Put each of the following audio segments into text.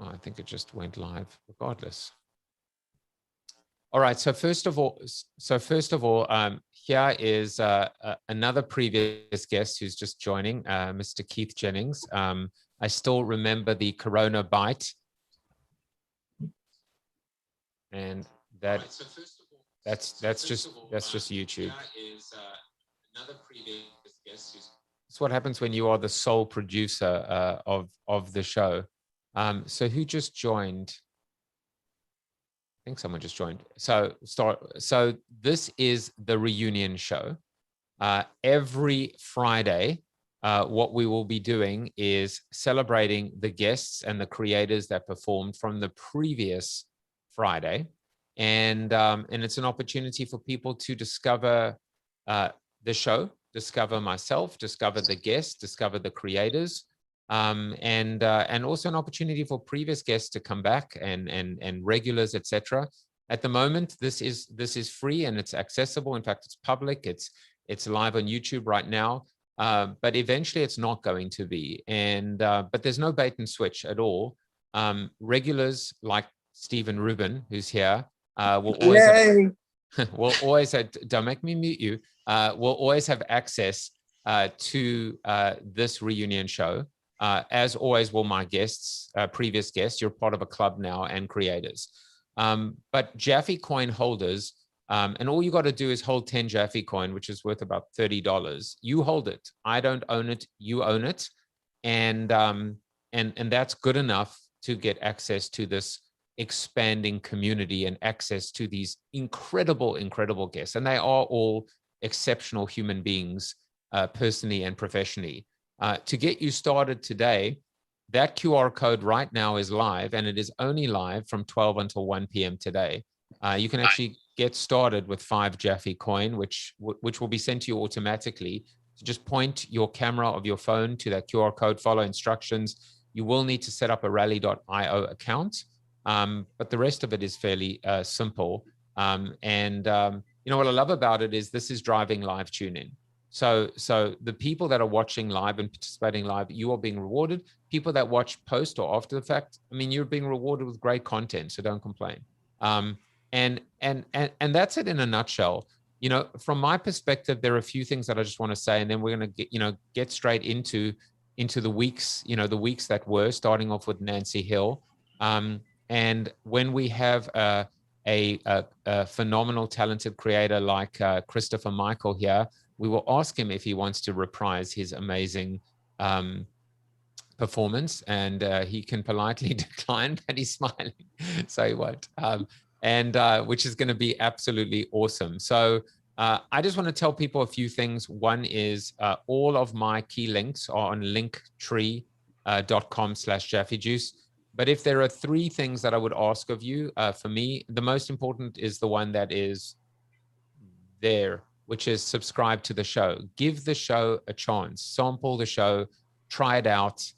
Oh, I think it just went live regardless. All right. So first of all, here is another previous guest who's just joining, Mr. Keith Jennings. I still remember the Corona bite, and that that's just YouTube. Another previous guest. It's what happens when you are the sole producer of the show. So who just joined? I think someone just joined. So this is the reunion show. Every Friday, what we will be doing is celebrating the guests and the creators that performed from the previous Friday. And it's an opportunity for people to discover the show, discover myself, discover the guests, discover the creators, and also an opportunity for previous guests to come back and regulars, etc. At the moment, this is free and it's accessible. In fact, it's public. It's live on YouTube right now. But eventually, it's not going to be. And but there's no bait and switch at all. Regulars like Stephen Rubin, who's here, will always have, don't make me mute you. Will always have access to this reunion show. As always, will my guests, previous guests. You're part of a club now, and creators. But Jaffe coin holders, and all you got to do is hold 10 Jaffe coin, which is worth about $30. You hold it. I don't own it. You own it, and that's good enough to get access to this expanding community and access to these incredible guests. And they are all exceptional human beings, personally and professionally. To get you started today, that QR code right now is live, and it is only live from 12 until 1 p.m. today. You can actually get started with 5 Jaffe coin, which will be sent to you automatically. So just point your camera of your phone to that QR code, follow instructions. You will need to set up a rally.io account. But the rest of it is fairly simple. You know, what I love about it is this is driving live tuning. So the people that are watching live and participating live, you are being rewarded. People that watch post or after the fact, I mean, you're being rewarded with great content, so don't complain. And that's it in a nutshell. You know, from my perspective, there are a few things that I just want to say, and then we're going to get straight into the weeks, the weeks that were, starting off with Nancy Hill. And when we have a phenomenal, talented creator like Christopher Michael here, we will ask him if he wants to reprise his amazing performance, and he can politely decline, but he's smiling, so he won't. Which is going to be absolutely awesome. So I just want to tell people a few things. One is all of my key links are on linktree.com/JaffeJuice. But if there are 3 things that I would ask of you, for me, the most important is the one that is there, which is subscribe to the show. Give the show a chance. Sample the show. Try it out.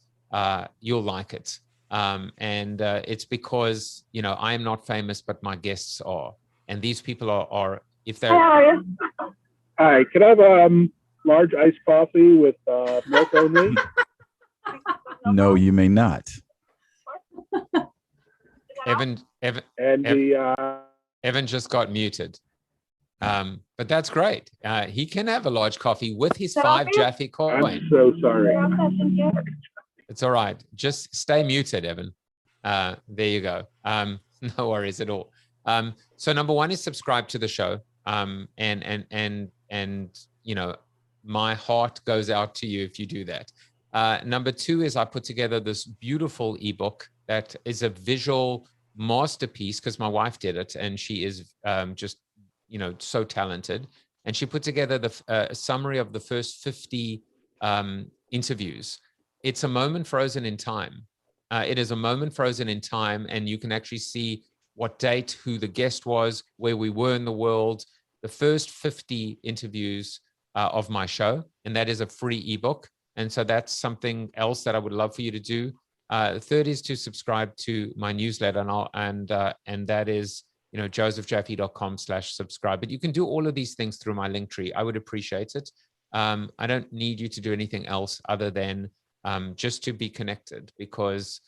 You'll like it. It's because, I am not famous, but my guests are. And these people are if they're... Hi, can I have large iced coffee with milk only? No, you may not. Evan just got muted. But that's great. He can have a large coffee with his 5 Jaffe coin. I'm so sorry. It's all right. Just stay muted, Evan. There you go. No worries at all. So number 1 is subscribe to the show. My heart goes out to you if you do that. Number 2 is I put together this beautiful ebook that is a visual masterpiece, because my wife did it, and she is just so talented. And she put together the summary of the first 50 interviews. It's a moment frozen in time. It is a moment frozen in time, and you can actually see what date, who the guest was, where we were in the world, the first 50 interviews of my show, and that is a free ebook. And so that's something else that I would love for you to do. Third is to subscribe to my newsletter, and that is josephjaffe.com/subscribe. But you can do all of these things through my link tree. I would appreciate it. I don't need you to do anything else other than just to be connected, because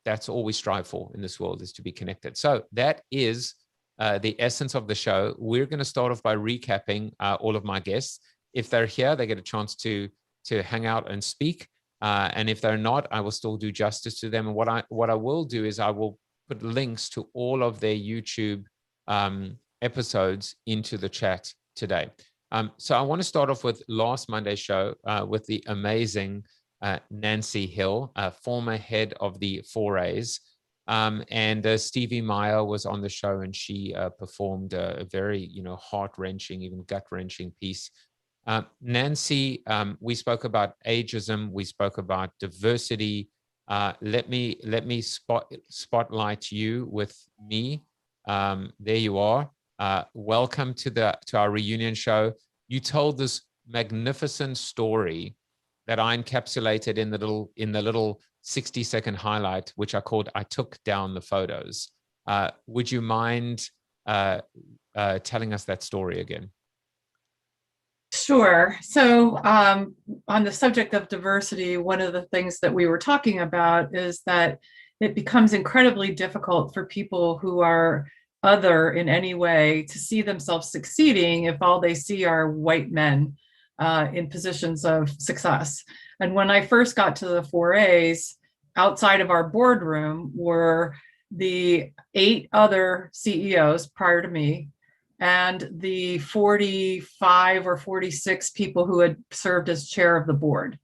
that's all we strive for in this world, is to be connected. So that is the essence of the show. We're going to start off by recapping all of my guests. If they're here, they get a chance to hang out and speak. And if they're not, I will still do justice to them. And what I will do is I will put links to all of their YouTube episodes into the chat today. So I want to start off with last Monday's show with the amazing Nancy Hill, former head of the 4As. And Stevie Meyer was on the show, and she performed a very, heart-wrenching, even gut-wrenching piece. Nancy, we spoke about ageism. We spoke about diversity. Let me spotlight you with me. There you are. Welcome to our reunion show. You told this magnificent story that I encapsulated in the little 60-second highlight, which I called "I Took Down the Photos." Would you mind telling us that story again? Sure. So on the subject of diversity, one of the things that we were talking about is that it becomes incredibly difficult for people who are other in any way to see themselves succeeding if all they see are white men in positions of success. And when I first got to the 4As, outside of our boardroom were the 8 other CEOs prior to me, and the 45 or 46 people who had served as chair of the board.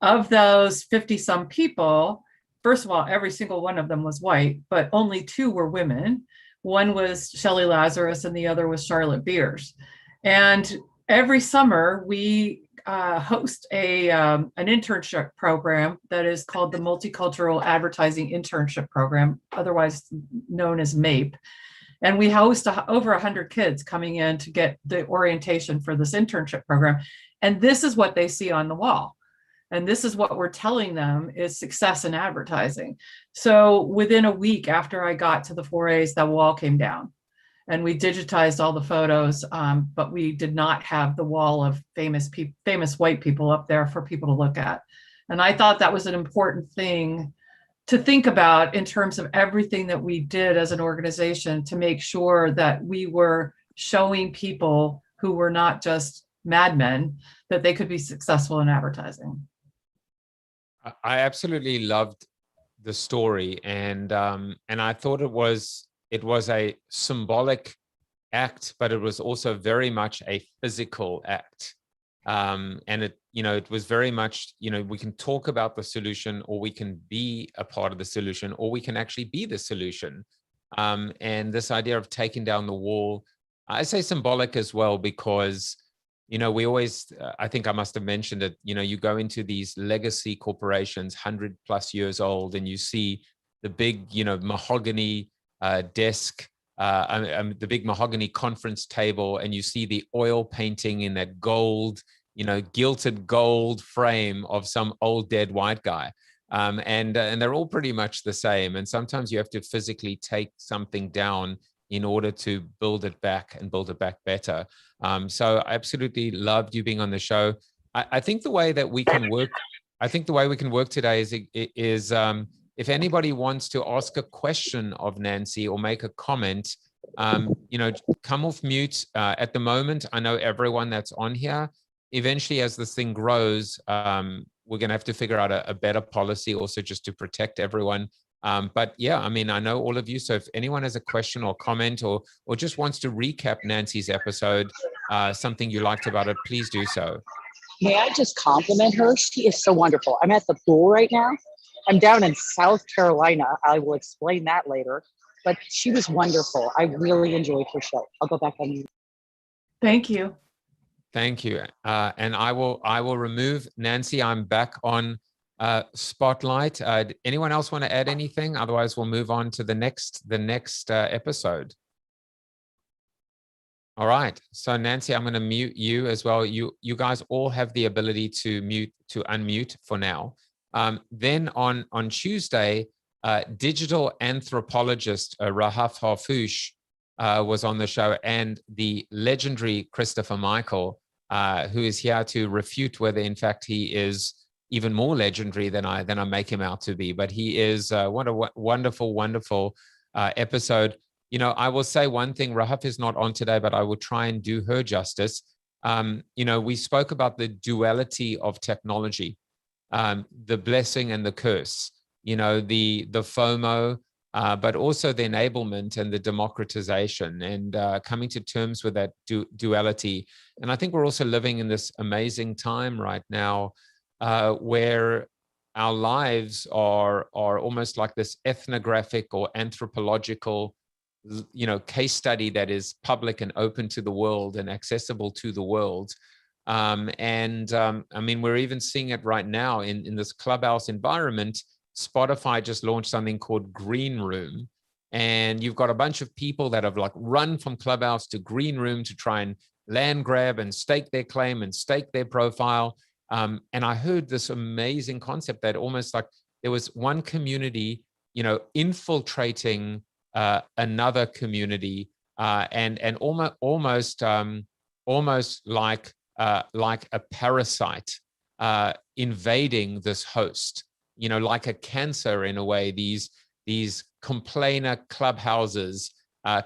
Of those 50-some people, first of all, every single one of them was white, but only 2 were women. One was Shelley Lazarus and the other was Charlotte Beers. And every summer we host an internship program that is called the Multicultural Advertising Internship Program, otherwise known as MAPE. And we host over 100 kids coming in to get the orientation for this internship program. And this is what they see on the wall. And this is what we're telling them is success in advertising. So within a week after I got to the 4As, that wall came down. And we digitized all the photos, but we did not have the wall of famous white people up there for people to look at. And I thought that was an important thing to think about in terms of everything that we did as an organization to make sure that we were showing people who were not just madmen that they could be successful in advertising. I absolutely loved the story, and I thought it was a symbolic act, but it was also very much a physical act. And it was very much, we can talk about the solution, or we can be a part of the solution, or we can actually be the solution. And this idea of taking down the wall, I say symbolic as well, because, we always, I think I must have mentioned it, you go into these legacy corporations, 100+ years old, and you see the big, mahogany desk, the big mahogany conference table, and you see the oil painting in that gold, gilded gold frame of some old dead white guy. And they're all pretty much the same. And sometimes you have to physically take something down in order to build it back and build it back better. So I absolutely loved you being on the show. I think the way that we can work, today is if anybody wants to ask a question of Nancy or make a comment, come off mute. At the moment, I know everyone that's on here. Eventually, as this thing grows, we're going to have to figure out a better policy also just to protect everyone. But yeah, I mean, I know all of you. So if anyone has a question or comment or just wants to recap Nancy's episode, something you liked about it, please do so. May I just compliment her? She is so wonderful. I'm at the pool right now. I'm down in South Carolina. I will explain that later. But she was wonderful. I really enjoyed her show. I'll go back on you. Thank you. Thank you. And I will remove Nancy. I'm back on Spotlight. Anyone else want to add anything? Otherwise, we'll move on to the next episode. All right. So Nancy, I'm going to mute you as well. You guys all have the ability to unmute for now. Then on Tuesday, digital anthropologist Rahaf Harfoush was on the show, and the legendary Christopher Michael, who is here to refute whether in fact he is even more legendary than I make him out to be. But he is what a wonderful, wonderful episode. You know, I will say one thing. Rahaf is not on today, but I will try and do her justice. You know, we spoke about the duality of technology, the blessing and the curse. You know, the FOMO, but also the enablement and the democratization, and coming to terms with that duality. And I think we're also living in this amazing time right now, where our lives are almost like this ethnographic or anthropological, you know, case study that is public and open to the world and accessible to the world. I mean, we're even seeing it right now in this Clubhouse environment. Spotify just launched something called Green Room, and you've got a bunch of people that have like run from Clubhouse to Green Room to try and land grab and stake their claim and stake their profile. And I heard this amazing concept that almost like there was one community, you know, infiltrating another community, and almost like a parasite invading this host. You know, like a cancer in a way. These complainer clubhouses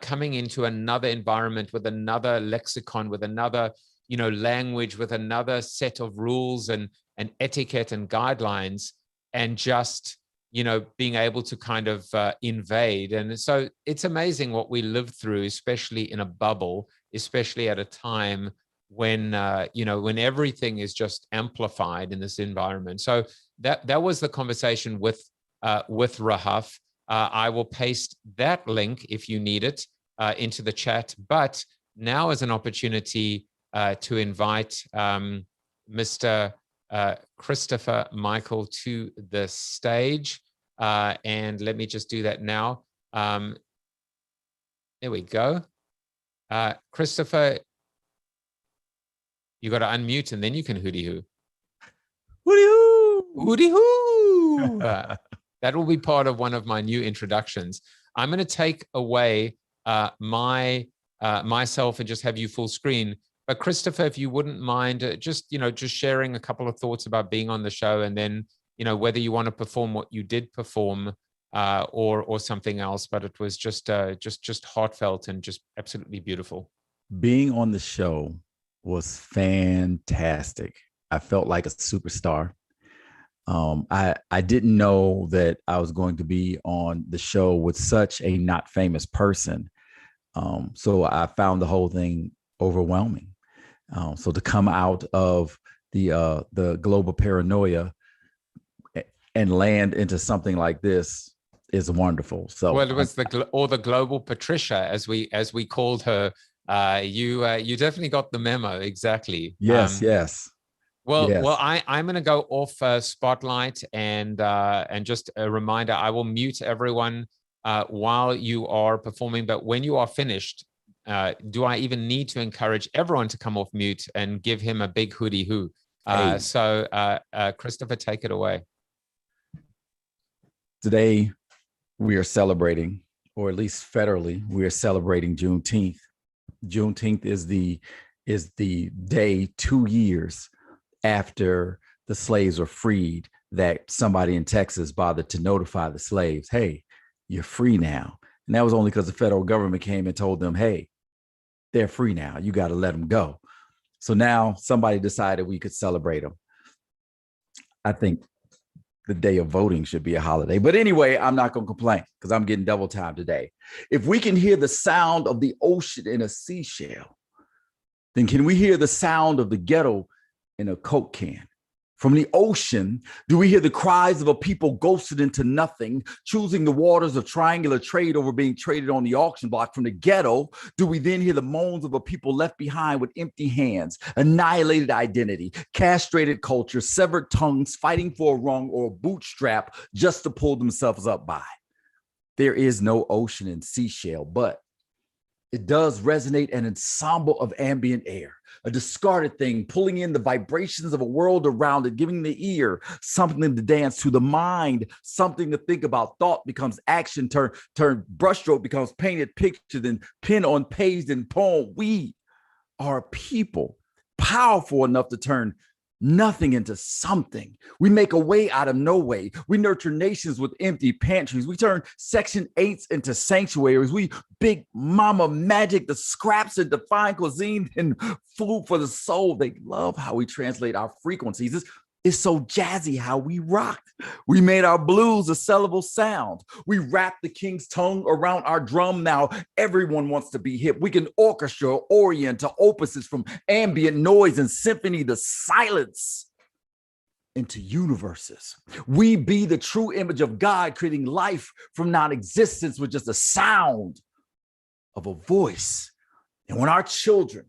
coming into another environment with another lexicon, with another, you know, language, with another set of rules and etiquette and guidelines, and just, you know, being able to kind of invade. And so it's amazing what we live through, especially in a bubble, especially at a time when, you know, when everything is just amplified in this environment. So that was the conversation with Rahaf. I will paste that link if you need it into the chat. But now is an opportunity to invite Mr. Christopher Michael to the stage. And let me just do that now. There we go. Christopher, you got to unmute and then you can hooty-hoo. Hooty-hoo! Hooty-hoo! That will be part of one of my new introductions. I'm going to take away myself and just have you full screen. But Christopher, if you wouldn't mind, just sharing a couple of thoughts about being on the show, and then, you know, whether you want to perform what you did perform or something else. But it was just heartfelt and just absolutely beautiful. Being on the show was fantastic. I felt like a superstar. I didn't know that I was going to be on the show with such a not famous person. So I found the whole thing overwhelming. So to come out of the global paranoia and land into something like this is wonderful. So, well, it was the global Patricia, as we called her. You definitely got the memo. Exactly. Yes. Yes. Well, I'm going to go off Spotlight, and just a reminder, I will mute everyone while you are performing. But when you are finished, do I even need to encourage everyone to come off mute and give him a big hooty-hoo? Hey. So Christopher, take it away. Today, we are celebrating, or at least federally, we are celebrating Juneteenth. Juneteenth is the day 2 years after the slaves were freed, that somebody in Texas bothered to notify the slaves, hey, you're free now. And that was only because the federal government came and told them, hey, they're free now. You got to let them go. So now somebody decided we could celebrate them. I think the day of voting should be a holiday. But anyway, I'm not going to complain because I'm getting double time today. If we can hear the sound of the ocean in a seashell, then can we hear the sound of the ghetto in a Coke can? From the ocean, do we hear the cries of a people ghosted into nothing, choosing the waters of triangular trade over being traded on the auction block? From the ghetto, do we then hear the moans of a people left behind with empty hands, annihilated identity, castrated culture, severed tongues, fighting for a rung or a bootstrap just to pull themselves up by? There is no ocean in seashell, but it does resonate an ensemble of ambient air, a discarded thing, pulling in the vibrations of a world around it, giving the ear something to dance to, the mind something to think about. Thought becomes action, turn brushstroke becomes painted picture, then pen on page and poem. We are a people powerful enough to turn nothing into something. We make a way out of no way. We nurture nations with empty pantries. We turn Section 8s into sanctuaries. We big mama magic the scraps into fine cuisine and food for the soul. They love how we translate our frequencies. It's so jazzy how we rocked. We made our blues a sellable sound. We wrapped the king's tongue around our drum. Now everyone wants to be hip. We can orchestra, orient to opuses from ambient noise and symphony to silence into universes. We be the true image of God, creating life from non-existence with just a sound of a voice. And when our children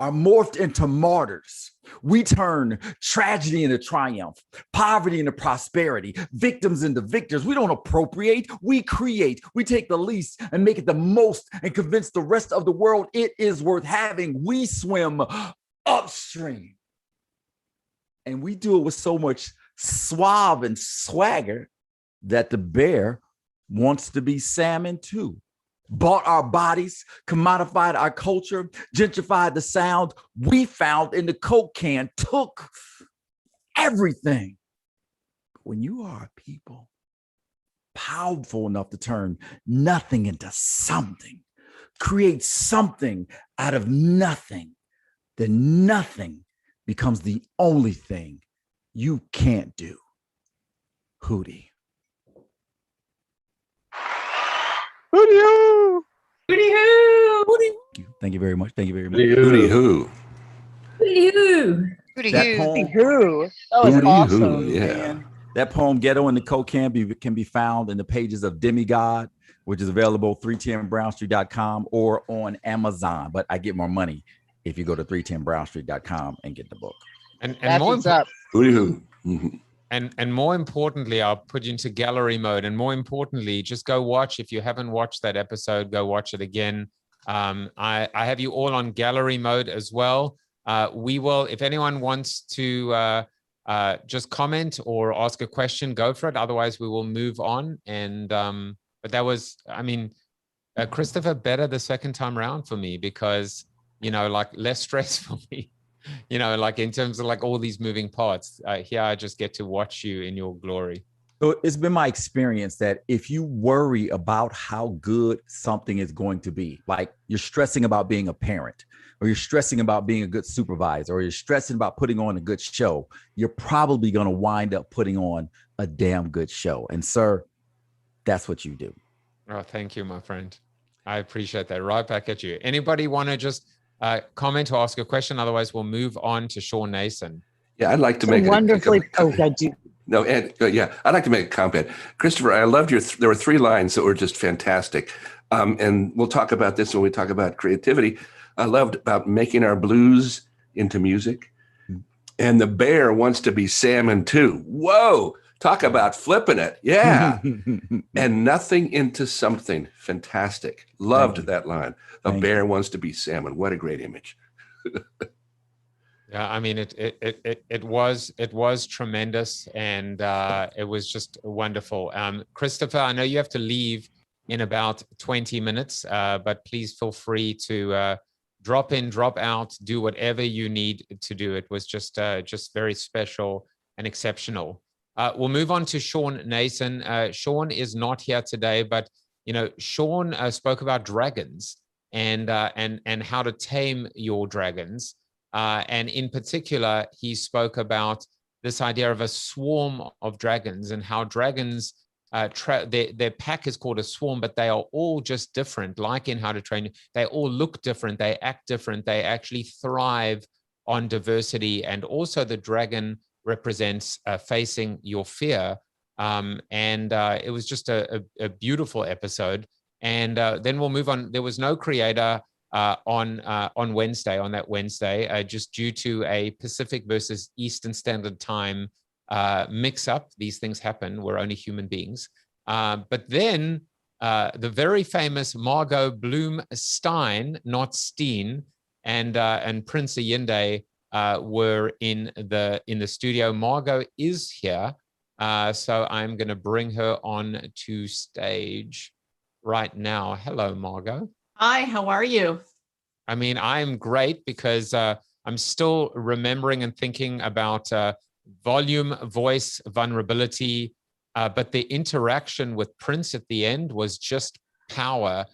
are morphed into martyrs, we turn tragedy into triumph, poverty into prosperity, victims into victors. We don't appropriate, we create. We take the least and make it the most and convince the rest of the world it is worth having. We swim upstream. And we do it with so much suave and swagger that the bear wants to be salmon too. Bought our bodies, commodified our culture, gentrified the sound we found in the Coke can, took everything. But when you are a people powerful enough to turn nothing into something, create something out of nothing, then nothing becomes the only thing you can't do. Hootie. Hootie hoo! Hootie hoo! Thank you very much. Thank you very much. Hootie hoo. Hootie hoo! That poem, Who? That was Hootie awesome. hoo, yeah. man, that poem "Ghetto in the Coke Can" can be found in the pages of Demigod, which is available 310brownstreet.com or on Amazon. But I get more money if you go to 310brownstreet.com and get the book. And That's more what's up. Hootie hoo. Mhm. and more importantly, I'll put you into gallery mode. And more importantly, just go watch. If you haven't watched that episode, go watch it again. I have you all on gallery mode as well. We will, if anyone wants to just comment or ask a question, go for it. Otherwise, we will move on. And but that was, I mean, Christopher, better the second time around for me because, you know, like less stress for me. You know, like in terms of like all these moving parts, here I just get to watch you in your glory. So it's been my experience that if you worry about how good something is going to be, like you're stressing about being a parent, or you're stressing about being a good supervisor, or you're stressing about putting on a good show, you're probably going to wind up putting on a damn good show. And sir, that's what you do. Oh, thank you, my friend. I appreciate that. Right back at you. Anybody want to just comment or ask a question? Otherwise, we'll move on to Shawn Nason. Yeah, I'd like to So make wonderfully. I do. No, and yeah, I'd like to make a comment. Christopher, I loved your, there were 3 lines that were just fantastic. And we'll talk about this when we talk about creativity. I loved about making our blues into music. And the bear wants to be salmon too. Whoa, talk about flipping it. Yeah. And nothing into something. Fantastic. Loved that line. The bear wants to be salmon. What a great image. Yeah, I mean, it was tremendous, and it was just wonderful. Christopher, I know you have to leave in about 20 minutes, but please feel free to drop in, drop out, do whatever you need to do. It was just very special and exceptional. We'll move on to Shawn Nason. Shawn is not here today, but you know, Shawn spoke about dragons and how to tame your dragons. And in particular, he spoke about this idea of a swarm of dragons and how dragons, their pack is called a swarm, but they are all just different. Like in How to Train, they all look different, they act different, they actually thrive on diversity. And also the dragon represents facing your fear. It was just a beautiful episode. And then we'll move on. There was no creator on Wednesday, on that Wednesday, just due to a Pacific versus Eastern Standard Time mix up. These things happen. We're only human beings. But then the very famous Margot Bloomstein, not Steen, and Prince Ayinde were in the studio. Margot is here, so I'm going to bring her on to stage right now. Hello, Margot. Hi, how are you? I mean, I'm great because I'm I'm still remembering and thinking about volume, voice, vulnerability, but the interaction with Prince at the end was just power,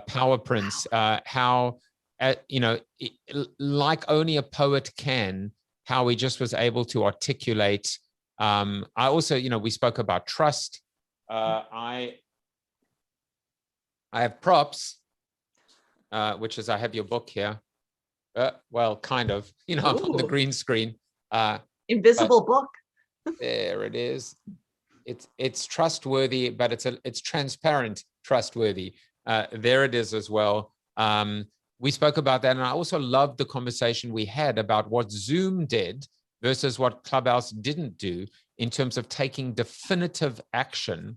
power Prince, how, like only a poet can, how he just was able to articulate. I also, we spoke about trust. I have props, which is I have your book here. Well, kind of, on the green screen. Invisible book. There it is. It's trustworthy, but it's transparent, trustworthy. There it is as well. We spoke about that, and I also loved the conversation we had about what Zoom did versus what Clubhouse didn't do in terms of taking definitive action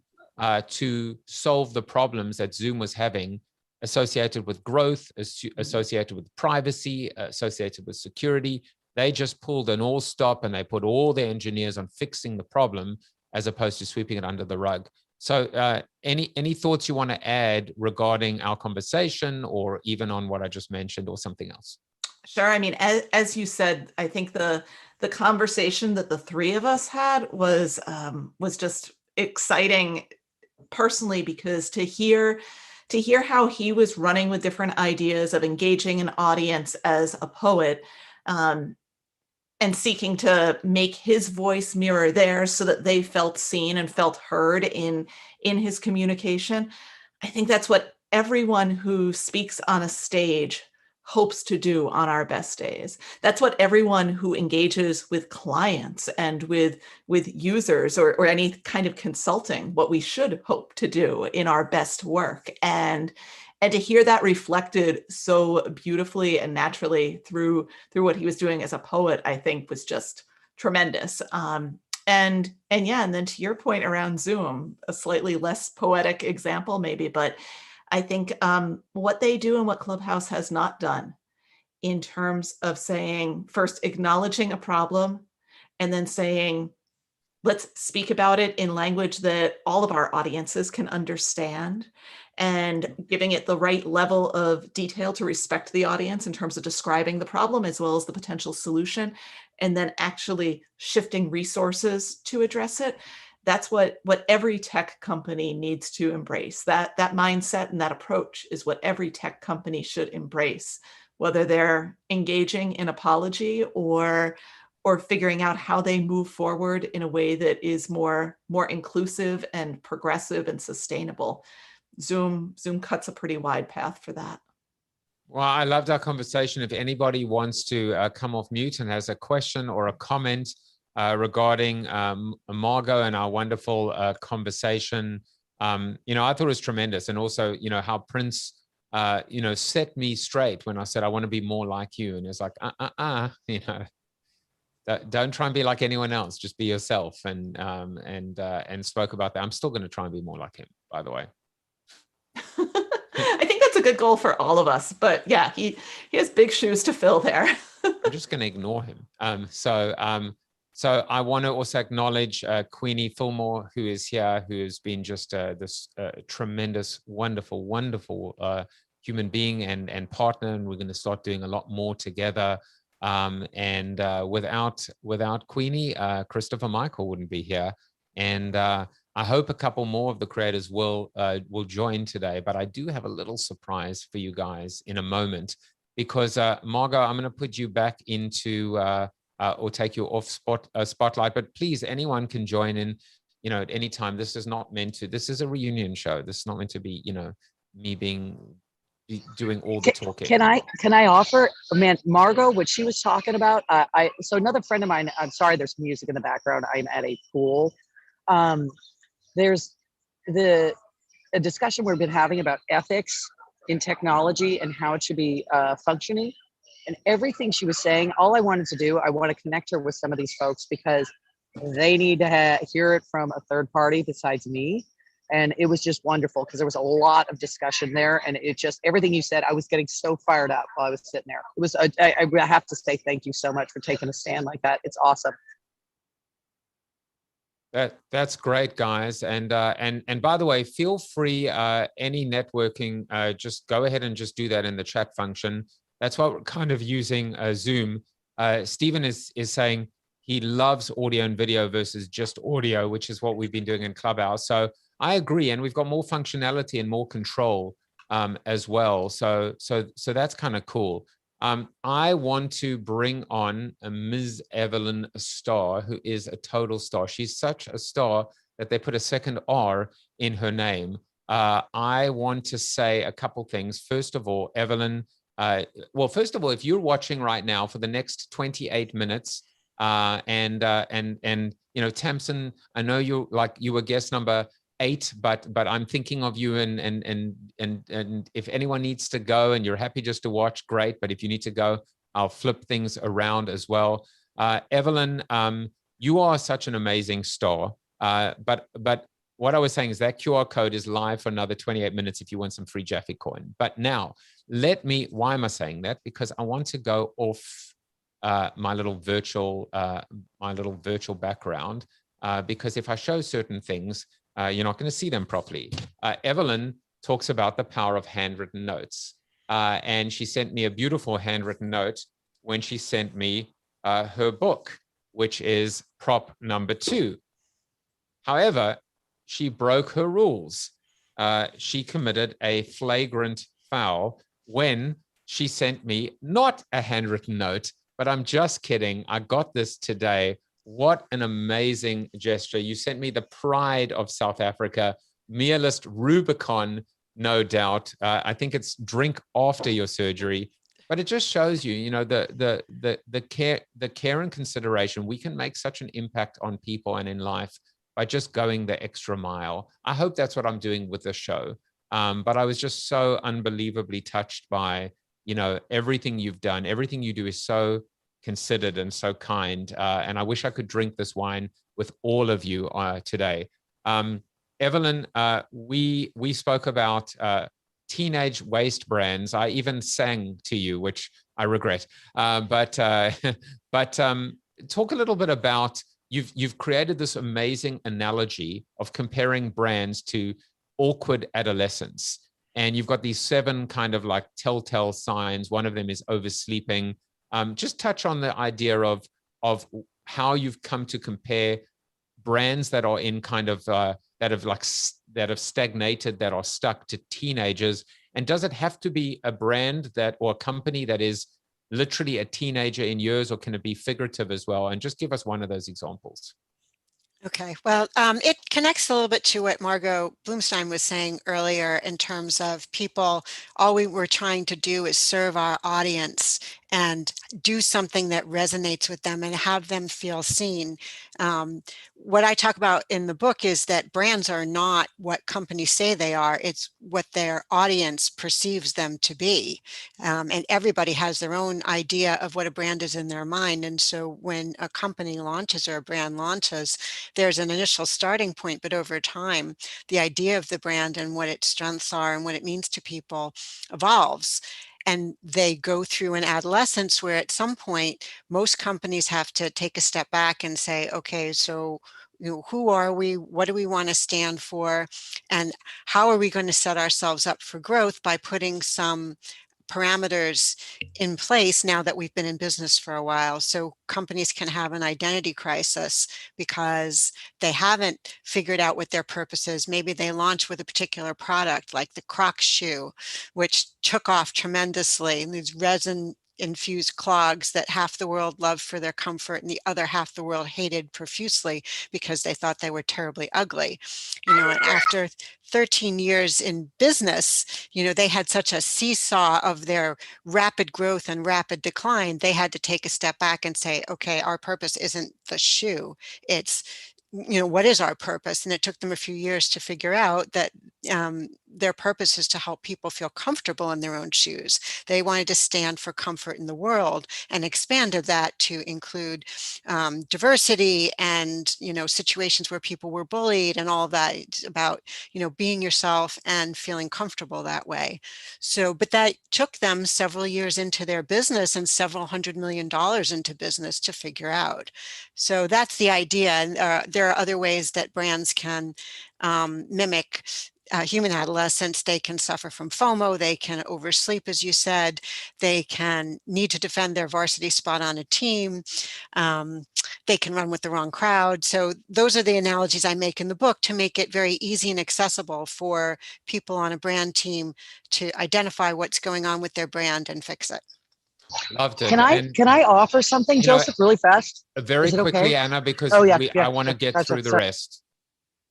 to solve the problems that Zoom was having associated with growth, associated with privacy, associated with security. They just pulled an all stop and they put all their engineers on fixing the problem as opposed to sweeping it under the rug. So any thoughts you want to add regarding our conversation or even on what I just mentioned or something else? Sure. I mean, as you said, I think the conversation that the three of us had was just exciting personally, because to hear how he was running with different ideas of engaging an audience as a poet, and seeking to make his voice mirror theirs so that they felt seen and felt heard in his communication. I think that's what everyone who speaks on a stage hopes to do on our best days. That's what everyone who engages with clients and with users or any kind of consulting, what we should hope to do in our best work. And to hear that reflected so beautifully and naturally through what he was doing as a poet, I think was just tremendous. And then to your point around Zoom, a slightly less poetic example maybe, but I think what they do and what Clubhouse has not done in terms of saying, first acknowledging a problem and then saying, let's speak about it in language that all of our audiences can understand, and giving it the right level of detail to respect the audience in terms of describing the problem as well as the potential solution, and then actually shifting resources to address it. That's what every tech company needs to embrace. That mindset and that approach is what every tech company should embrace, whether they're engaging in apology or figuring out how they move forward in a way that is more inclusive and progressive and sustainable. Zoom cuts a pretty wide path for that. Well, I loved our conversation. If anybody wants to come off mute and has a question or a comment regarding Margot and our wonderful conversation, I thought it was tremendous. And also, how Prince, set me straight when I said, I want to be more like you. And it's like, don't try and be like anyone else. Just be yourself. And spoke about that. I'm still going to try and be more like him, by the way. I think that's a good goal for all of us. But yeah, he has big shoes to fill there. I'm just going to ignore him. So I want to also acknowledge Queeny Fillmore, who is here, who has been just this tremendous, wonderful, wonderful human being and partner. And we're going to start doing a lot more together. Without Queeny, Christopher Michael wouldn't be here. And I hope a couple more of the creators will join today. But I do have a little surprise for you guys in a moment, because Margot, I'm going to put you back into or take you off spotlight. But please, anyone can join in, at any time. This is not meant to. This is a reunion show. This is not meant to be, me doing all the talking. Can I offer, man, Margot, what she was talking about? So another friend of mine. I'm sorry, there's music in the background. I'm at a pool. There's a discussion we've been having about ethics in technology and how it should be functioning. And everything she was saying, all I wanted to do, I want to connect her with some of these folks because they need to hear it from a third party besides me. And it was just wonderful because there was a lot of discussion there. And it just, everything you said, I was getting so fired up while I was sitting there. It was, I have to say thank you so much for taking a stand like that. It's awesome. That's great, guys. And by the way, feel free, any networking, just go ahead and just do that in the chat function. That's why we're kind of using Zoom. Stephen is saying he loves audio and video versus just audio, which is what we've been doing in Clubhouse. So I agree, and we've got more functionality and more control as well. So that's kind of cool. I want to bring on Ms. Evelyn Starr, who is a total star. She's such a star that they put a second R in her name. I want to say a couple things. First of all, Evelyn, well, first of all, if you're watching right now for the next 28 minutes, and you know, Tamsen, I know you were guest number 8, but I'm thinking of you, and if anyone needs to go and you're happy just to watch, great. But if you need to go, I'll flip things around as well. Evelyn, you are such an amazing star. But what I was saying is that QR code is live for another 28 minutes if you want some free Jaffe coin. But now, why am I saying that? Because I want to go off my little virtual background, because if I show certain things, you're not going to see them properly. Evelyn talks about the power of handwritten notes. And she sent me a beautiful handwritten note when she sent me her book, which is prop number 2. However, she broke her rules. She committed a flagrant foul when she sent me not a handwritten note, but I'm just kidding. I got this today. What an amazing gesture. You sent me the pride of South Africa, Mealist Rubicon, no doubt. I think it's drink after your surgery, but it just shows you, you know, the care and consideration. We can make such an impact on people and in life by just going the extra mile. I hope that's what I'm doing with the show. But I was just so unbelievably touched by, you know, everything you've done. Everything you do is so considered and so kind. And I wish I could drink this wine with all of you today. Evelyn, we spoke about teenage waste brands. I even sang to you, which I regret. But talk a little bit about, you've created this amazing analogy of comparing brands to awkward adolescence. And you've got these 7 kind of like telltale signs. One of them is oversleeping. Just touch on the idea of how you've come to compare brands that are in kind of that have stagnated, that are stuck to teenagers. And does it have to be a brand or a company that is literally a teenager in years, or can it be figurative as well? And just give us one of those examples. Okay, well, it connects a little bit to what Margot Bloomstein was saying earlier in terms of people, all we were trying to do is serve our audience and do something that resonates with them and have them feel seen. What I talk about in the book is that brands are not what companies say they are, it's what their audience perceives them to be. And everybody has their own idea of what a brand is in their mind. And so when a company launches or a brand launches, there's an initial starting point, but over time, the idea of the brand and what its strengths are and what it means to people evolves. And they go through an adolescence where at some point, most companies have to take a step back and say, okay, so who are we? What do we want to stand for? And how are we going to set ourselves up for growth by putting some parameters in place now that we've been in business for a while, so companies can have an identity crisis because they haven't figured out what their purpose is. Maybe they launch with a particular product like the Crocs shoe, which took off tremendously, and these resin infused clogs that half the world loved for their comfort and the other half the world hated profusely because they thought they were terribly ugly. And after 13 years in business, they had such a seesaw of their rapid growth and rapid decline. They had to take a step back and say, okay, our purpose isn't the shoe, it's what is our purpose? And it took them a few years to figure out that their purpose is to help people feel comfortable in their own shoes. They wanted to stand for comfort in the world and expanded that to include diversity and, situations where people were bullied and all of that. It's about, being yourself and feeling comfortable that way. So, but that took them several years into their business and several $100 million into business to figure out. So that's the idea. And there are other ways that brands can mimic human adolescents, they can suffer from FOMO, they can oversleep, as you said, they can need to defend their varsity spot on a team, they can run with the wrong crowd. So those are the analogies I make in the book to make it very easy and accessible for people on a brand team to identify what's going on with their brand and fix it. Loved it. Can I offer something, Joseph, really fast? Very quickly, okay? Anna, because I want to get through the rest.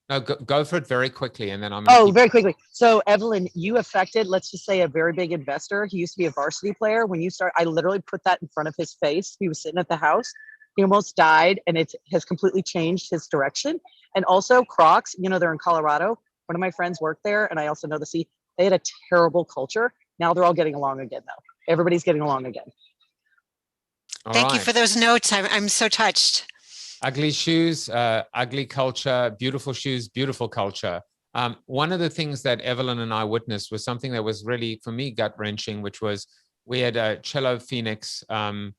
No, go for it very quickly, and then I'm going to very quickly. So, Evelyn, you affected, let's just say, a very big investor. He used to be a varsity player. When you start, I literally put that in front of his face. He was sitting at the house. He almost died, and it has completely changed his direction. And also Crocs, they're in Colorado. One of my friends worked there, and I also know they had a terrible culture. Now they're all getting along again, though. Everybody's getting along again. Thank you for those notes. I'm so touched. Ugly shoes, ugly culture, beautiful shoes, beautiful culture. One of the things that Evelyn and I witnessed was something that was really, for me, gut-wrenching, which was we had Cello Phoenix, who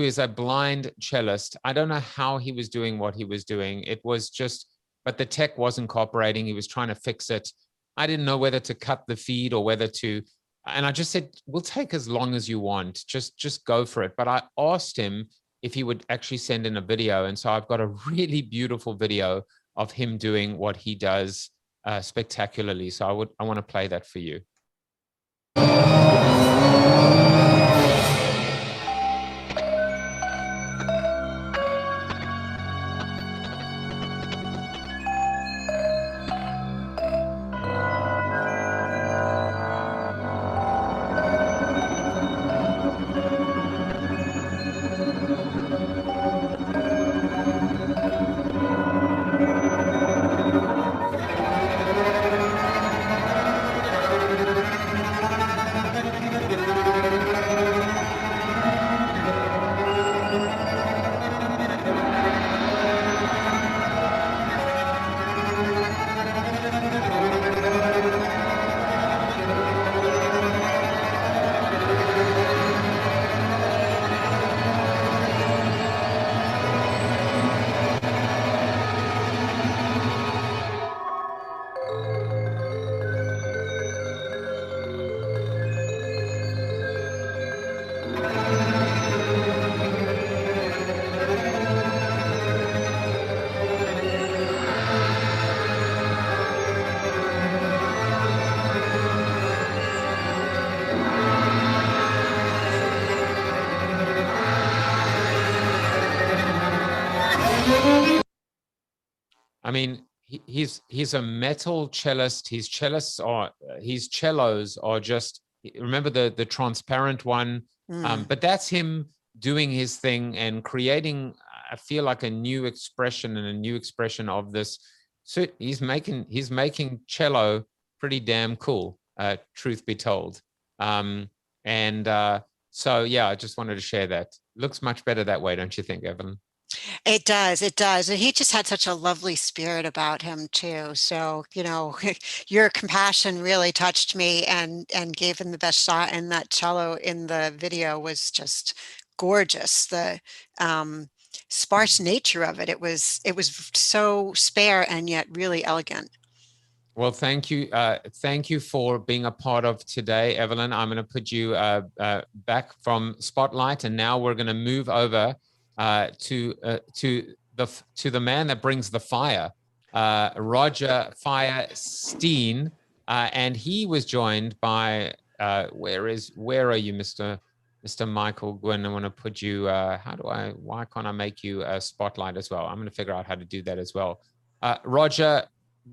is a blind cellist. I don't know how he was doing what he was doing. It was just, but the tech wasn't cooperating. He was trying to fix it. I didn't know whether to cut the feed or whether to, and I just said, we'll take as long as you want. Just go for it. But I asked him if he would actually send in a video. And so I've got a really beautiful video of him doing what he does spectacularly. So I want to play that for you. I mean, he's a metal cellist. His cellos are just, remember the transparent one, but that's him doing his thing and creating, I feel like, a new expression and a new expression of this. So he's making cello pretty damn cool, truth be told. So yeah, I just wanted to share that. Looks much better that way, don't you think, Evelyn? It does. It does. And he just had such a lovely spirit about him too. So, your compassion really touched me and gave him the best shot. And that cello in the video was just gorgeous. The sparse nature of it. It was so spare and yet really elegant. Well, thank you. Thank you for being a part of today, Evelyn. I'm going to put you back from Spotlight, and now we're going to move over to the man that brings the fire, Roger Firestein, and he was joined by where are you, Mr. Michael Gwynn? I want to put you. Why can't I make you a spotlight as well? I'm going to figure out how to do that as well. Roger,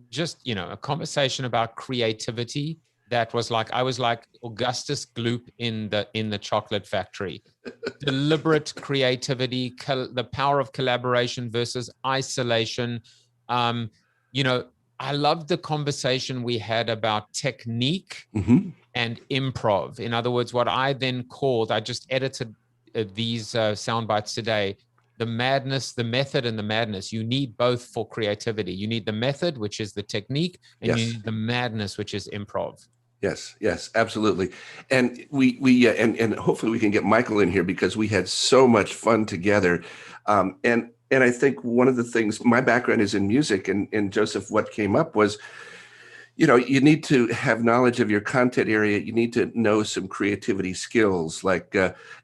just a conversation about creativity that was like, I was like Augustus Gloop in the chocolate factory. Deliberate creativity, the power of collaboration versus isolation. I loved the conversation we had about technique and improv. In other words, what I then called, I just edited these sound bites today, the madness, the method and the madness. You need both for creativity. You need the method, which is the technique, and you need the madness, which is improv. Yes, absolutely. And we and hopefully we can get Michael in here because we had so much fun together. And I think one of the things, my background is in music, and Joseph, what came up was, You need to have knowledge of your content area. You need to know some creativity skills, like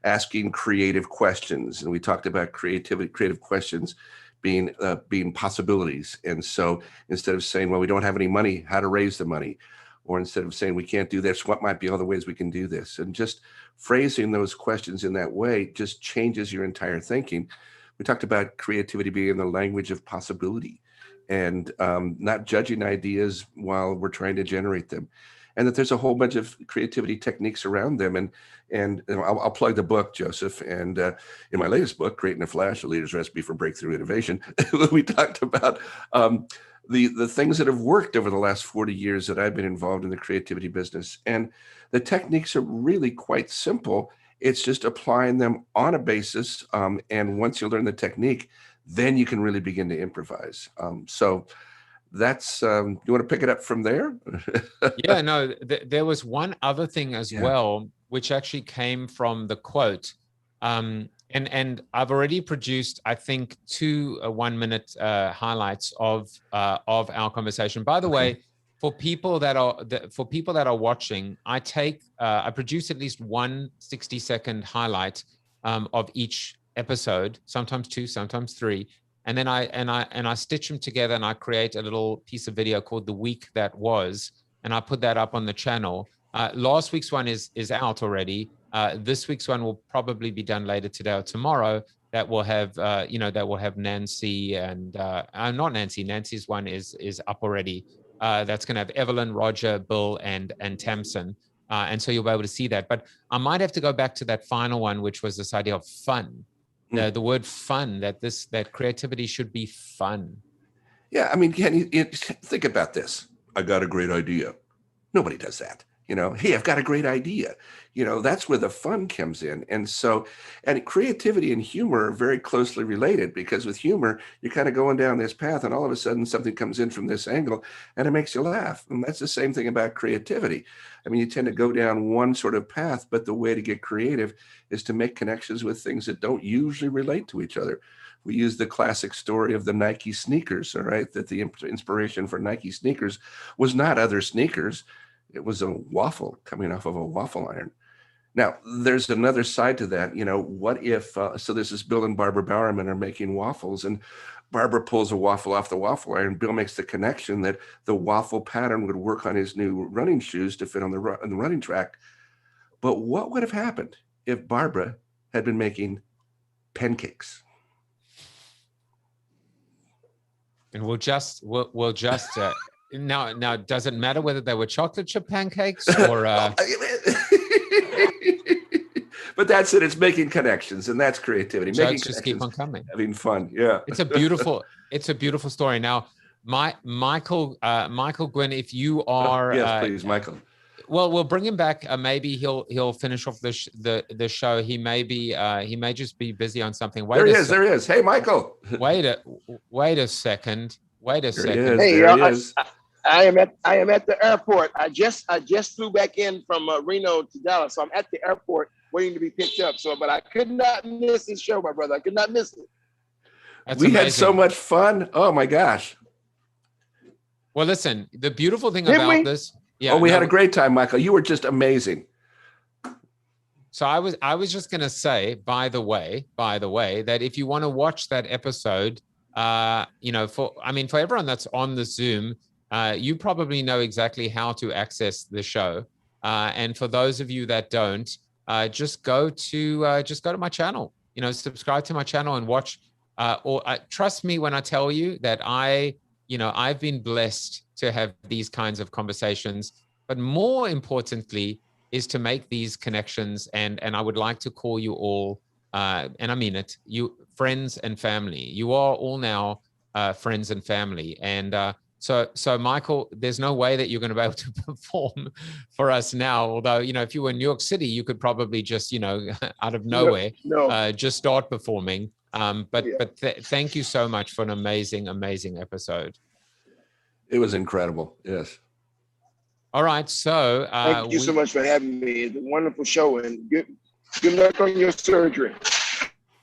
asking creative questions. And we talked about creative questions being possibilities. And so instead of saying, well, we don't have any money, how to raise the money, or instead of saying we can't do this, what might be other ways we can do this? And just phrasing those questions in that way just changes your entire thinking. We talked about creativity being the language of possibility, and not judging ideas while we're trying to generate them, and that there's a whole bunch of creativity techniques around them. And I'll plug the book, Joseph. And in my latest book, Create in a Flash: A Leader's Recipe for Breakthrough Innovation, we talked about the things that have worked over the last 40 years that I've been involved in the creativity business. And the techniques are really quite simple. It's just applying them on a basis. And once you learn the technique, then you can really begin to improvise. So that's, you want to pick it up from there? Yeah, no, there was one other thing as well, which actually came from the quote. And I've already produced, I think, 2 1-minute highlights of our conversation. By the way, for people that are watching, I produce at least 1 60-second highlight of each episode, sometimes 2, sometimes 3, and then I stitch them together, and I create a little piece of video called The Week That Was, and I put that up on the channel. Last week's one is out already. This week's one will probably be done later today or tomorrow. That will have that will have Nancy and not Nancy. Nancy's one is up already. That's going to have Evelyn, Roger, Bill, and Tamsen. And so you'll be able to see that. But I might have to go back to that final one, which was this idea of fun. The word fun, that creativity should be fun. Yeah, I mean, can you think about this? I got a great idea. Nobody does that. Hey, I've got a great idea. That's where the fun comes in. And creativity and humor are very closely related, because with humor, you're kind of going down this path, and all of a sudden something comes in from this angle and it makes you laugh. And that's the same thing about creativity. I mean, you tend to go down one sort of path, but the way to get creative is to make connections with things that don't usually relate to each other. We use the classic story of the Nike sneakers, all right, that the inspiration for Nike sneakers was not other sneakers. It was a waffle coming off of a waffle iron. Now, there's another side to that. What if, so this is Bill and Barbara Bowerman are making waffles, and Barbara pulls a waffle off the waffle iron. Bill makes the connection that the waffle pattern would work on his new running shoes to fit on the running track. But what would have happened if Barbara had been making pancakes? And we'll just now, does it matter whether they were chocolate chip pancakes or? But that's it. It's making connections, and that's creativity. Making just keep on coming. Having fun. Yeah. It's a beautiful story. Now, Michael Gwynn, if you are, yes, please, Michael. Well, we'll bring him back. Maybe he'll finish off the show. He may just be busy on something. There he is. Hey, Michael. Wait a second. Hey, y'all, I am at the airport. I just flew back in from Reno to Dallas, so I'm at the airport waiting to be picked up. But I could not miss this show, my brother. I could not miss it. We had so much fun. Oh my gosh. Well, listen, the beautiful thing about this. Yeah. We had a great time, Michael. You were just amazing. So I was just going to say, by the way, that if you want to watch that episode, for everyone that's on the Zoom, you probably know exactly how to access the show. And for those of you that don't, just go to my channel, subscribe to my channel and watch, trust me when I tell you that I've been blessed to have these kinds of conversations, but more importantly is to make these connections. And I would like to call you all, and I mean it, you friends and family. You are all now friends and family. And so Michael, there's no way that you're going to be able to perform for us now. Although, if you were in New York City, you could probably just, out of nowhere, just start performing. But thank you so much for an amazing episode. It was incredible. Yes. All right. So thank you so much for having me. It's a wonderful show, and good luck on your surgery.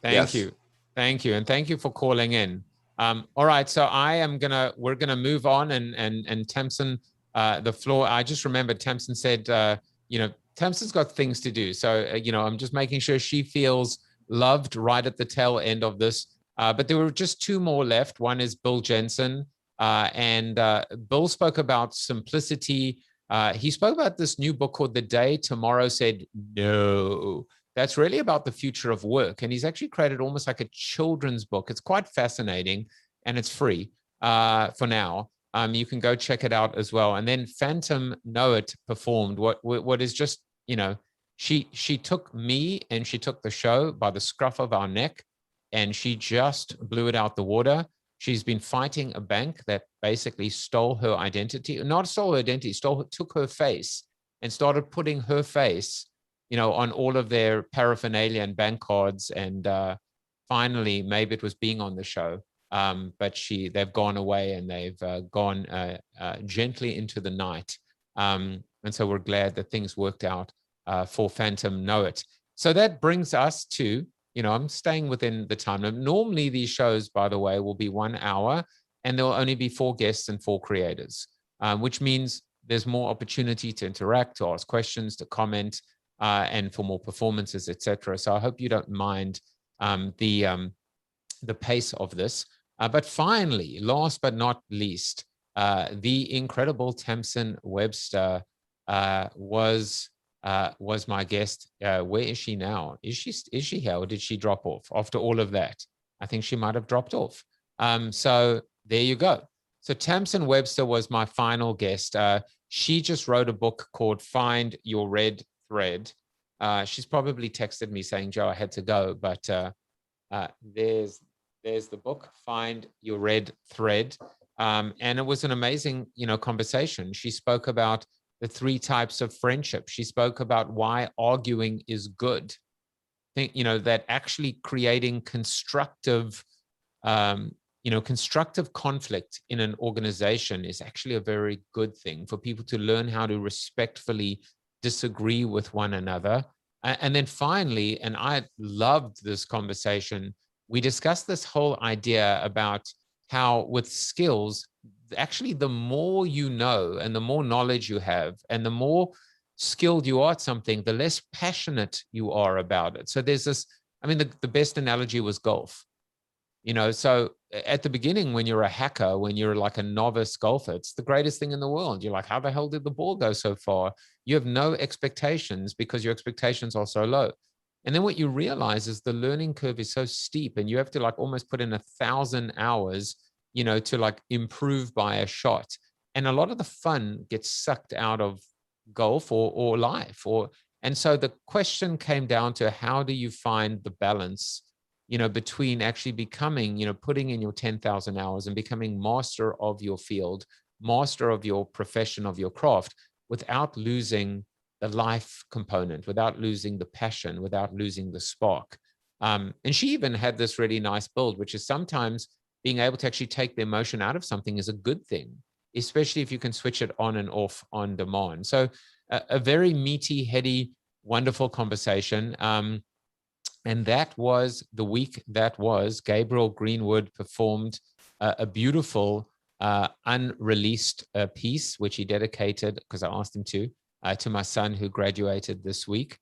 Thank you. And thank you for calling in. All right. So we're gonna move on, and Tamsen, the floor. I just remember Tamsen said, Tamsen's got things to do. So, I'm just making sure she feels loved right at the tail end of this. But there were just two more left. One is Bill Jensen. And Bill spoke about simplicity. He spoke about this new book called The Day Tomorrow Said No. That's really about the future of work. And he's actually created almost like a children's book. It's quite fascinating and it's free for now. You can go check it out as well. And then Phantom Know It performed what is just, she took me and she took the show by the scruff of our neck and she just blew it out the water. She's been fighting a bank that basically stole her identity, not stole her identity, took her face and started putting her face, on all of their paraphernalia and bank cards. And finally, maybe it was being on the show, but they've gone away and they've gone gently into the night. And so we're glad that things worked out for Phantom Know It. So that brings us to, I'm staying within the time. Normally these shows, by the way, will be 1 hour and there will only be 4 guests and 4 creators, which means there's more opportunity to interact, to ask questions, to comment, and for more performances, etc. So I hope you don't mind the pace of this. But finally, last but not least, the incredible Tamsen Webster was my guest. Where is she now? Is she here or did she drop off after all of that? I think she might have dropped off. So there you go. So Tamsen Webster was my final guest. She just wrote a book called Find Your Red Thread. She's probably texted me saying, Joe, I had to go, but there's the book, Find Your Red Thread. And it was an amazing, conversation. She spoke about the 3 types of friendship. She spoke about why arguing is good. That actually creating constructive, constructive conflict in an organization is actually a very good thing for people to learn how to respectfully disagree with one another. And then finally, and I loved this conversation, we discussed this whole idea about how with skills, actually the more you know and the more knowledge you have and the more skilled you are at something, the less passionate you are about it. So there's this, the best analogy was golf. So at the beginning, when you're a hacker, when you're like a novice golfer, it's the greatest thing in the world. You're like, how the hell did the ball go so far? You have no expectations because your expectations are so low. And then what you realize is the learning curve is so steep and you have to like almost put in 1,000 hours, to like improve by a shot. And a lot of the fun gets sucked out of golf or life. And so the question came down to how do you find the balance between actually becoming, putting in your 10,000 hours and becoming master of your field, master of your profession, of your craft, without losing the life component, without losing the passion, without losing the spark. And she even had this really nice build, which is sometimes being able to actually take the emotion out of something is a good thing, especially if you can switch it on and off on demand. So a very meaty, heady, wonderful conversation. And that was the week that was. Gabriel Greenwood performed a beautiful unreleased piece, which he dedicated, because I asked him to my son who graduated this week.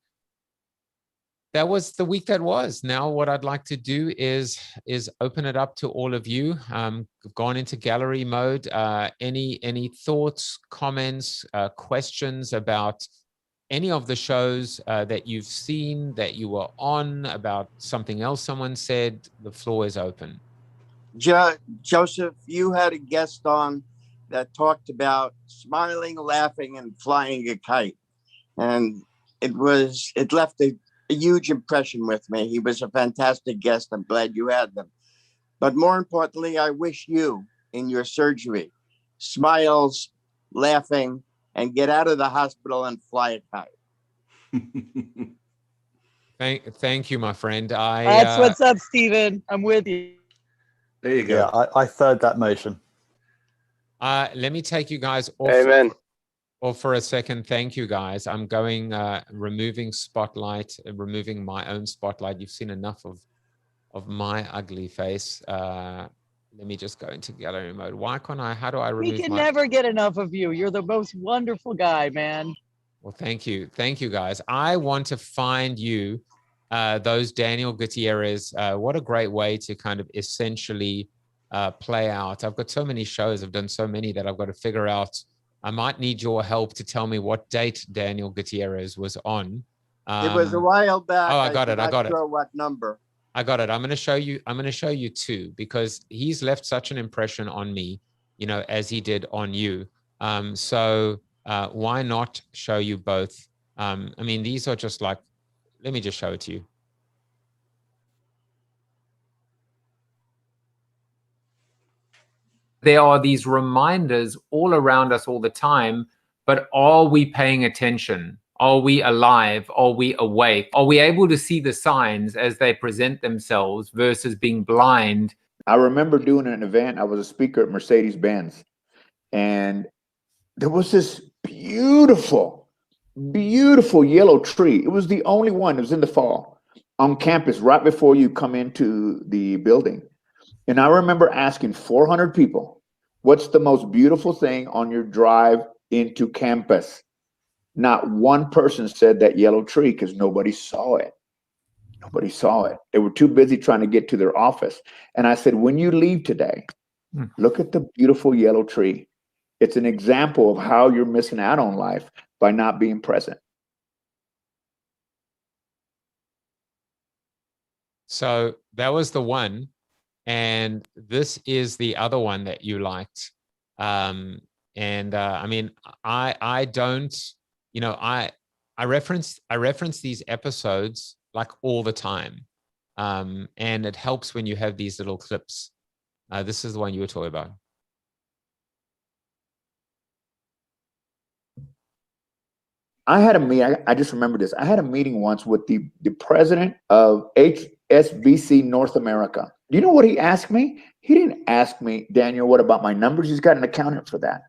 That was the week that was. Now what I'd like to do is open it up to all of you. Gone into gallery mode. Any thoughts, comments, questions about any of the shows that you've seen, that you were on, about something else someone said? The floor is open. Joseph, you had a guest on that talked about smiling, laughing, and flying a kite. And it left a huge impression with me. He was a fantastic guest. I'm glad you had them. But more importantly, I wish you in your surgery smiles, laughing, and get out of the hospital and fly a kite. Thank you, my friend. That's what's up, Stephen. I'm with you. There you go. Yeah, I third that motion. Let me take you guys off. Amen. Or for a second, thank you guys. I'm going removing spotlight, removing my own spotlight. You've seen enough of my ugly face. Let me just go into gallery mode. Why can't I? How do I We remove can my? never get enough of you. You're the most wonderful guy, man. Well, thank you. Thank you, guys. I want to find you those Daniel Gutierrez. What a great way to kind of essentially play out. I've got so many shows. I've done so many that I've got to figure out. I might need your help to tell me what date Daniel Gutierrez was on. It was a while back. Oh, I got it. I got it. Sure what number. I got it. I'm going to show you. I'm going to show you two because he's left such an impression on me, you know, as he did on you. So why not show you both? I mean, these are just like, let me just show it to you. There are these reminders all around us all the time, but are we paying attention? Are we alive? Are we awake? Are we able to see the signs as they present themselves versus being blind? I remember doing an event. I was a speaker at Mercedes-Benz, and there was this beautiful yellow tree. It was the only one. It was in the fall on campus right before you come into the building. And I remember asking 400 people, what's the most beautiful thing on your drive into campus? Not one person said that yellow tree because nobody saw it. Nobody saw it. They were too busy trying to get to their office. And I said, when you leave today, look at the beautiful yellow tree. It's an example of how you're missing out on life by not being present. So that was the one. And this is the other one that you liked. I mean, I don't, you know, I reference these episodes like all the time. And it helps when you have these little clips. This is the one you were talking about. I had a meeting, I just remember this. I had a meeting once with the president of HSBC North America. Do you know what he asked me? He didn't ask me, Daniel, what about my numbers? He's got an accountant for that.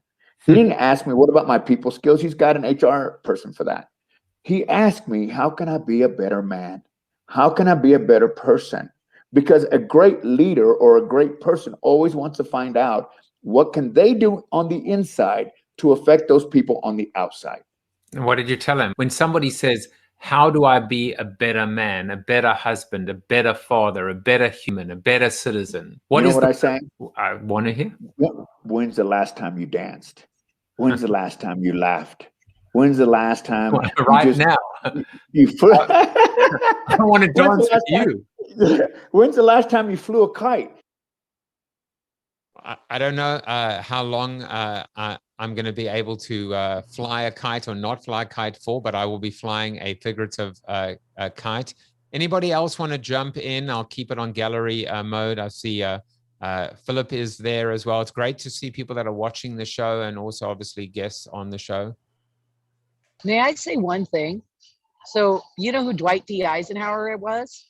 He didn't ask me, what about my people skills? He's got an HR person for that. He asked me, how can I be a better man? How can I be a better person? Because a great leader or a great person always wants to find out what can they do on the inside to affect those people on the outside. And what did you tell him? When somebody says, how do I be a better man, a better husband, a better father, a better human, a better citizen? What is what I say? I want to hear. When's the last time you danced? When's the last time you laughed? When's the last time? Right now. You flew. I want to dance with you. When's the last time you flew a kite? I don't know how long I'm going to be able to fly a kite or not fly a kite for, but I will be flying a figurative kite. Anybody else want to jump in? I'll keep it on gallery mode. I see Philip is there as well. It's great to see people that are watching the show and also obviously guests on the show. May I say one thing? So you know who Dwight D. Eisenhower was?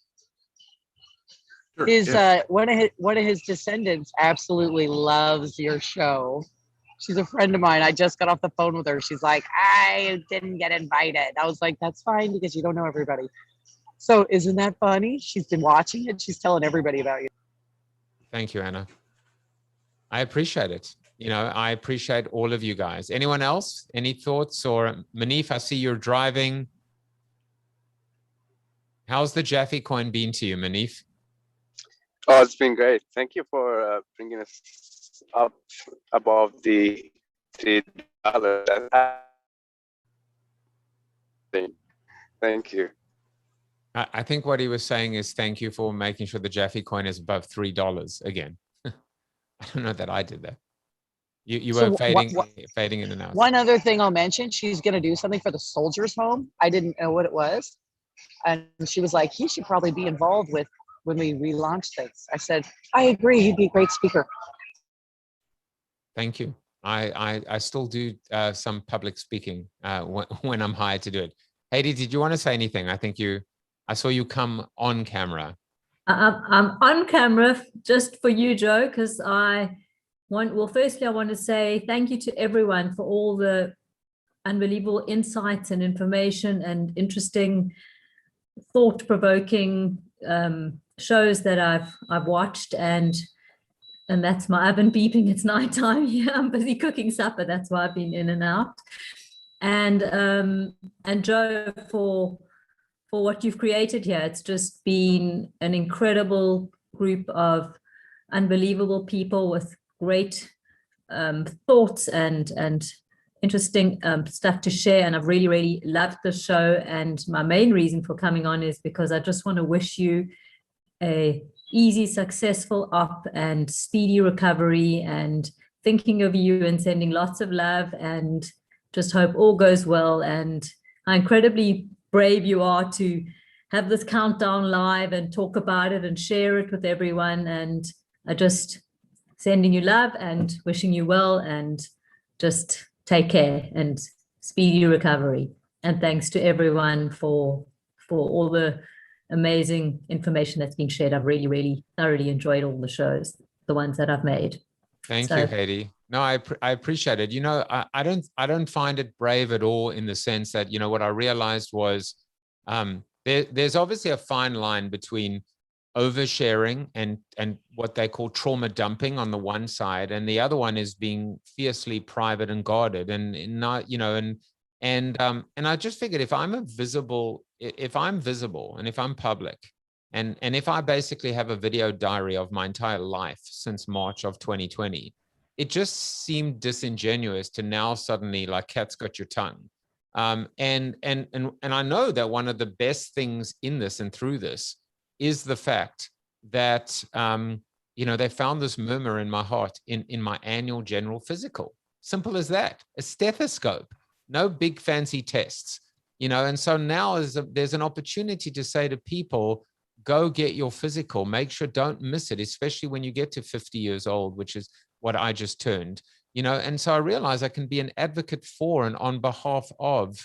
Sure, His yes. one of his descendants absolutely loves your show. She's a friend of mine. I just got off the phone with her. She's like, I didn't get invited. I was like, that's fine because you don't know everybody. So isn't that funny? She's been watching it. She's telling everybody about you. Thank you, Anna. I appreciate it. You know, I appreciate all of you guys. Anyone else? Any thoughts? Or Manif, I see you're driving. How's the Jaffe coin been to you, Manif? Oh, it's been great. Thank you for bringing us up above the $3. Thank you. I think what he was saying is thank you for making sure the Jaffe coin is above $3 again. I don't know that I did that. You were fading in and out. One other thing I'll mention, she's going to do something for the soldiers' home. I didn't know what it was. And she was like, he should probably be involved with when we relaunch things. I said, I agree. He'd be a great speaker. Thank you. I still do some public speaking when I'm hired to do it. Heidi, did you want to say anything? I saw you come on camera. I'm on camera just for you, Joe, because firstly, I want to say thank you to everyone for all the unbelievable insights and information and interesting, thought-provoking shows that I've watched, and and that's my oven beeping. It's nighttime here. I'm busy cooking supper. That's why I've been in and out. And Joe, for what you've created here. It's just been an incredible group of unbelievable people with great thoughts and interesting stuff to share. And I've really, really loved the show. And my main reason for coming on is because I just want to wish you a easy, successful op and speedy recovery, and thinking of you and sending lots of love, and just hope all goes well. And how incredibly brave you are to have this countdown live and talk about it and share it with everyone. And I just sending you love and wishing you well, and just take care and speedy recovery. And thanks to everyone for all the amazing information that's been shared. I've really, really thoroughly enjoyed all the shows, the ones that I've made. Thank you, Haiti. No, I appreciate it. You know, I don't find it brave at all, in the sense that, you know, what I realized was there's obviously a fine line between oversharing and what they call trauma dumping on the one side, and the other one is being fiercely private and guarded, and not, you know, and I just figured if I'm visible and if I'm public, and if I basically have a video diary of my entire life since March of 2020, it just seemed disingenuous to now suddenly, like, cat's got your tongue. And I know that one of the best things in this and through this is the fact that, you know, they found this murmur in my heart in my annual general physical. Simple as that. A stethoscope, no big fancy tests, you know. And so now there's an opportunity to say to people, go get your physical, make sure, don't miss it, especially when you get to 50 years old, which is what I just turned, you know. And so I realized I can be an advocate for and on behalf of,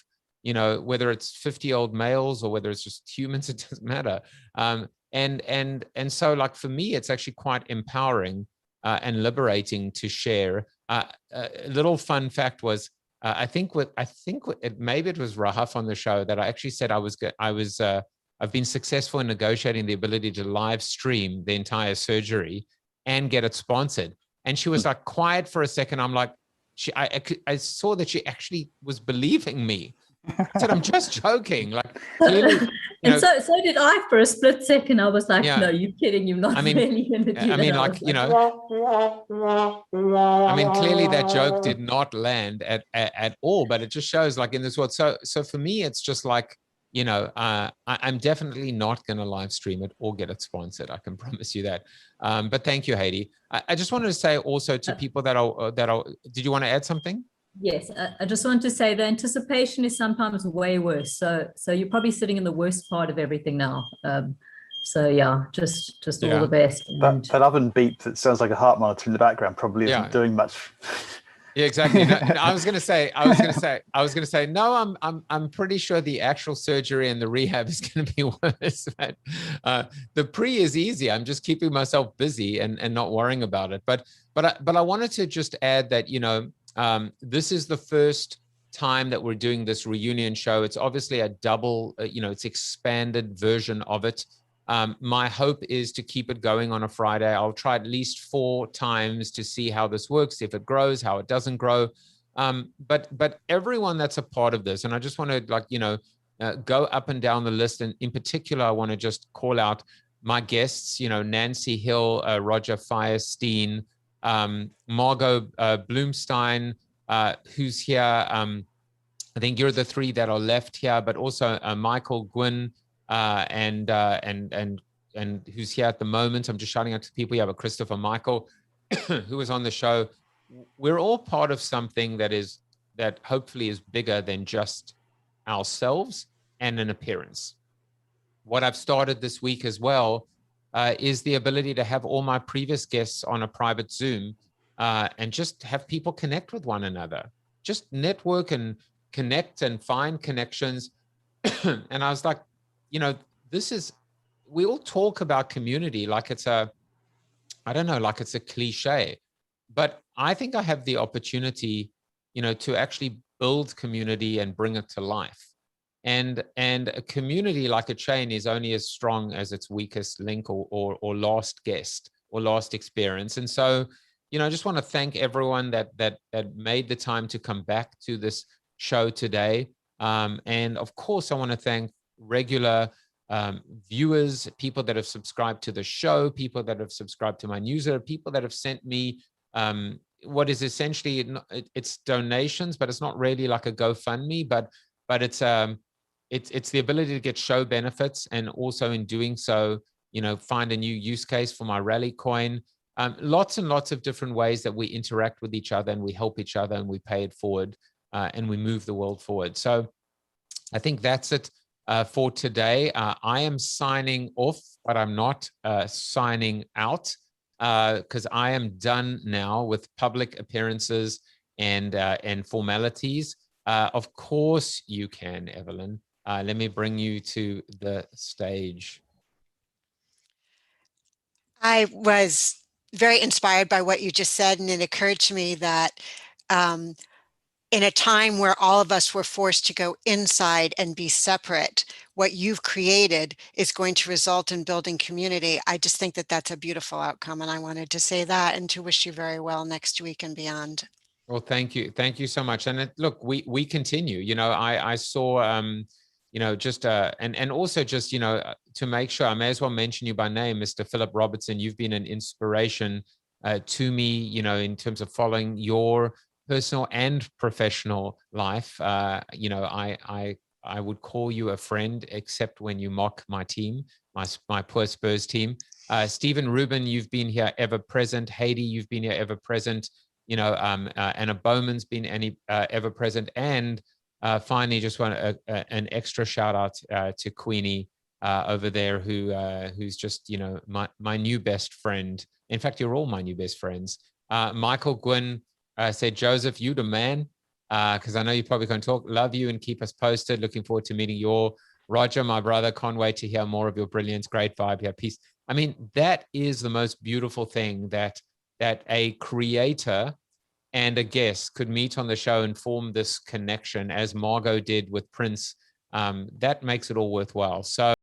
you know, whether it's 50-year-old males or whether it's just humans, it doesn't matter. And so, like, for me, it's actually quite empowering and liberating to share. A little fun fact was, maybe it was Rahaf on the show that I actually said I've been successful in negotiating the ability to live stream the entire surgery and get it sponsored. And she was like quiet for a second. I'm like, I saw that she actually was believing me. I said, I'm just joking. Like, clearly, and so did I for a split second. I was like, yeah. No, you're kidding. You're not really going to do that. I mean, like, you know, I mean, clearly that joke did not land at all, but it just shows, like, in this world. So for me, it's just like, you know, I'm definitely not going to live stream it or get it sponsored. I can promise you that. But thank you, Haiti. I just wanted to say also to people that are, did you want to add something? Yes, I just want to say the anticipation is sometimes way worse. So you're probably sitting in the worst part of everything now. So yeah, just all the best. That oven beep that sounds like a heart monitor in the background probably isn't doing much. Yeah, exactly. No, I was going to say, no, I'm pretty sure the actual surgery and the rehab is going to be worse. But the pre is easy. I'm just keeping myself busy and not worrying about it. But I wanted to just add that, you know, this is the first time that we're doing this reunion show. It's obviously a double, you know, it's expanded version of it. My hope is to keep it going on a Friday. I'll try at least 4 times to see how this works, if it grows, how it doesn't grow. But everyone that's a part of this, and I just want to, like, you know, go up and down the list. And in particular, I want to just call out my guests, you know, Nancy Hill, Roger Firestein, Margot Bloomstein, who's here. I think you're the 3 that are left here, but also Michael Gwynn, and who's here at the moment. I'm just shouting out to people. You have a Christopher Michael, who was on the show. We're all part of something that hopefully is bigger than just ourselves and an appearance. What I've started this week as well is the ability to have all my previous guests on a private Zoom and just have people connect with one another, just network and connect and find connections. And I was like, you know, we all talk about community like it's a cliche, but I think I have the opportunity, you know, to actually build community and bring it to life. And a community, like a chain, is only as strong as its weakest link or last guest or last experience. And so, you know, I just want to thank everyone that made the time to come back to this show today. And of course, I want to thank regular viewers, people that have subscribed to the show, people that have subscribed to my newsletter, people that have sent me what is essentially, it's donations, but it's not really like a GoFundMe, but it's the ability to get show benefits, and also in doing so, you know, find a new use case for my rally coin. Lots and lots of different ways that we interact with each other, and we help each other, and we pay it forward, and we move the world forward. So I think that's it for today. I am signing off, but I'm not signing out, because I am done now with public appearances and formalities. Of course you can, Evelyn. Let me bring you to the stage. I was very inspired by what you just said, and it occurred to me that in a time where all of us were forced to go inside and be separate, what you've created is going to result in building community. I just think that that's a beautiful outcome, and I wanted to say that and to wish you very well next week and beyond. Well, thank you so much. And look, we continue. You know, I saw you know, just and also just, you know, to make sure, I may as well mention you by name, Mr. Philip Robertson. You've been an inspiration to me, you know, in terms of following your personal and professional life. You know, I would call you a friend, except when you mock my team, my poor Spurs team. Stephen Rubin, you've been here ever present. Haiti, you've been here ever present. You know, Anna Bowman's been ever present. And finally, just want an extra shout out to Queeny over there, who's just, you know, my new best friend. In fact, you're all my new best friends. Michael Gwynn said, Joseph, you the man, because I know you're probably going to talk. Love you and keep us posted. Looking forward to meeting you all. Roger, my brother, can't wait to hear more of your brilliance. Great vibe here. Peace. I mean, that is the most beautiful thing, that a creator and a guest could meet on the show and form this connection, as Margot did with Prince. That makes it all worthwhile. So